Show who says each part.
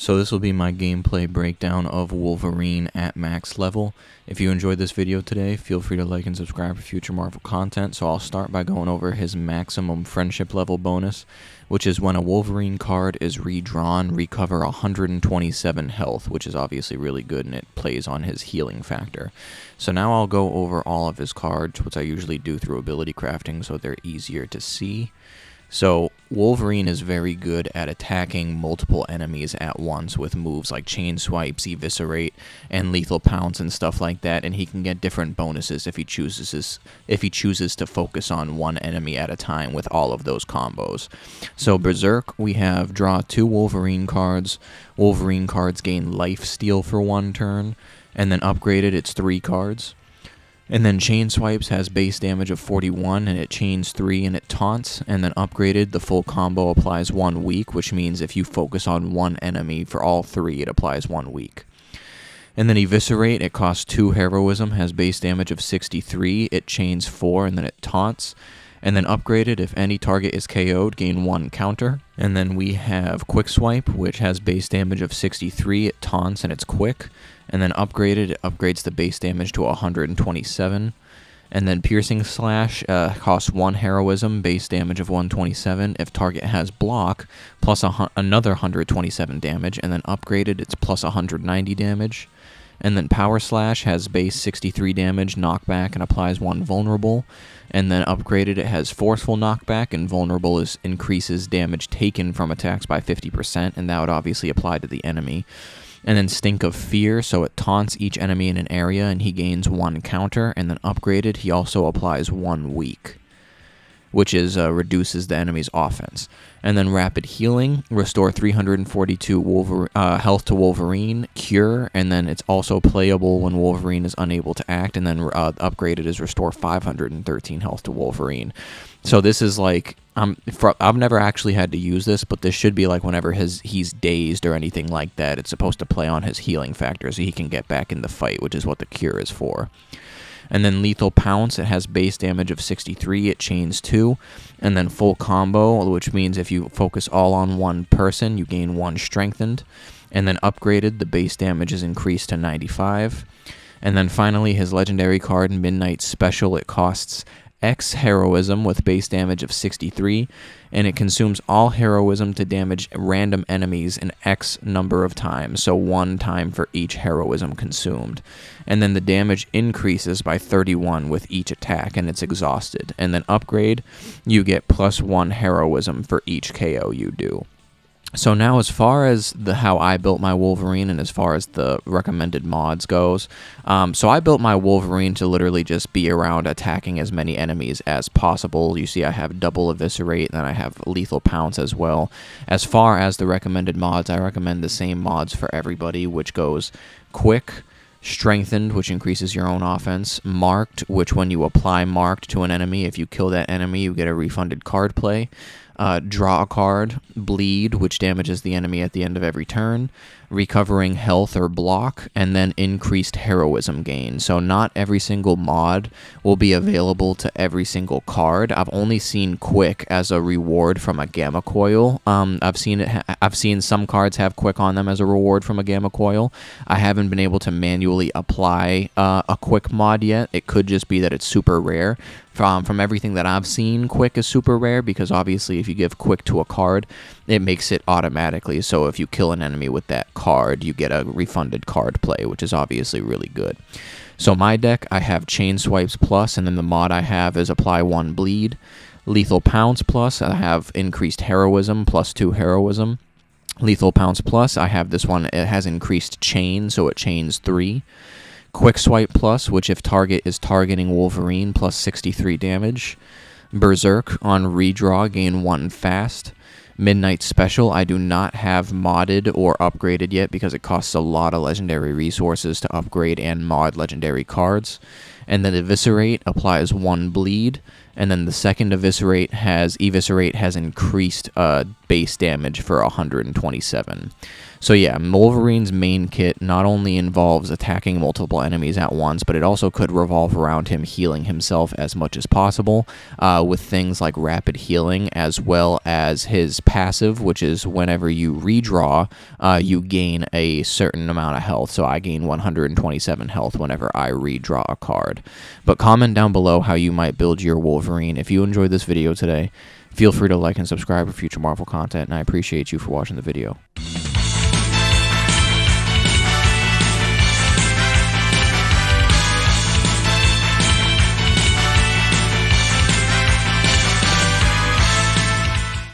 Speaker 1: So this will be my gameplay breakdown of Wolverine at max level. If you enjoyed this video today, feel free to like and subscribe for future Marvel content. So I'll start by going over his maximum friendship level bonus, which is when a Wolverine card is redrawn, recover 127 health, which is obviously really good and it plays on his healing factor. So now I'll go over all of his cards, which I usually do through ability crafting so they're easier to see. So, Wolverine is very good at attacking multiple enemies at once with moves like Chain Swipes, Eviscerate, and Lethal Pounce and stuff like that, and he can get different bonuses if he chooses to focus on one enemy at a time with all of those combos. So, Berserk, we have draw 2 Wolverine cards. Wolverine cards gain Life Steal for 1 turn, and then upgraded, it's 3 cards. And then Chain Swipes has base damage of 41, and it chains 3 and it taunts. And then upgraded, the full combo applies 1 week, which means if you focus on one enemy for all 3, it applies 1 week. And then Eviscerate, it costs 2 heroism, has base damage of 63, it chains 4, and then it taunts. And then upgraded, if any target is KO'd, gain 1 counter. And then we have Quick Swipe, which has base damage of 63, it taunts and it's quick. And then upgraded, it upgrades the base damage to 127. And then Piercing Slash costs 1 heroism, base damage of 127. If target has block, plus another 127 damage. And then upgraded, it's plus 190 damage. And then Power Slash has base 63 damage, knockback, and applies 1 vulnerable. And then upgraded, it has forceful knockback, and vulnerable increases damage taken from attacks by 50%, and that would obviously apply to the enemy. And then Stink of Fear, so it taunts each enemy in an area, and he gains 1 counter. And then upgraded, he also applies 1 weak, which is reduces the enemy's offense. And then Rapid Healing, restore 342 health to Wolverine, Cure, and then it's also playable when Wolverine is unable to act, and then upgraded is restore 513 health to Wolverine. So this is like, I've never actually had to use this, but this should be like whenever he's dazed or anything like that, it's supposed to play on his healing factor so he can get back in the fight, which is what the Cure is for. And then Lethal Pounce, it has base damage of 63, it chains 2. And then Full Combo, which means if you focus all on one person, you gain 1 strengthened. And then upgraded, the base damage is increased to 95. And then finally, his legendary card, Midnight Special, it costs X heroism with base damage of 63, and it consumes all heroism to damage random enemies an X number of times, so 1 time for each heroism consumed. And then the damage increases by 31 with each attack, and it's exhausted. And then upgrade, you get plus 1 heroism for each KO you do. So now as far as how I built my Wolverine and as far as the recommended mods goes, so I built my Wolverine to literally just be around attacking as many enemies as possible. You see I have double Eviscerate, and then I have Lethal Pounce as well. As far as the recommended mods, I recommend the same mods for everybody, which goes Quick, Strengthened, which increases your own offense, Marked, which when you apply Marked to an enemy, if you kill that enemy, you get a refunded card play. Draw a card, Bleed, which damages the enemy at the end of every turn, recovering health or block, and then increased heroism gain. So not every single mod will be available to every single card. I've only seen Quick as a reward from a Gamma Coil. I've seen some cards have Quick on them as a reward from a Gamma Coil. I haven't been able to manually apply a Quick mod yet. It could just be that it's super rare. From everything that I've seen, Quick is super rare because obviously if you give Quick to a card, it makes it automatically. So if you kill an enemy with that card, you get a refunded card play, which is obviously really good. So my deck, I have Chain Swipes Plus, and then the mod I have is Apply 1 Bleed. Lethal Pounce Plus, I have increased heroism, plus 2 heroism. Lethal Pounce Plus, I have this one, it has increased chain, so it chains 3. Quick Swipe Plus, which if target is targeting Wolverine, plus 63 damage. Berserk, on redraw, gain 1 fast. Midnight Special, I do not have modded or upgraded yet because it costs a lot of legendary resources to upgrade and mod legendary cards. and then Eviscerate applies 1 bleed, and then the second Eviscerate has increased base damage for 127. So yeah, Wolverine's main kit not only involves attacking multiple enemies at once, but it also could revolve around him healing himself as much as possible, with things like rapid healing, as well as his passive, which is whenever you redraw, you gain a certain amount of health. So I gain 127 health whenever I redraw a card. But comment down below how you might build your Wolverine. If you enjoyed this video today, feel free to like and subscribe for future Marvel content, and I appreciate you for watching the video.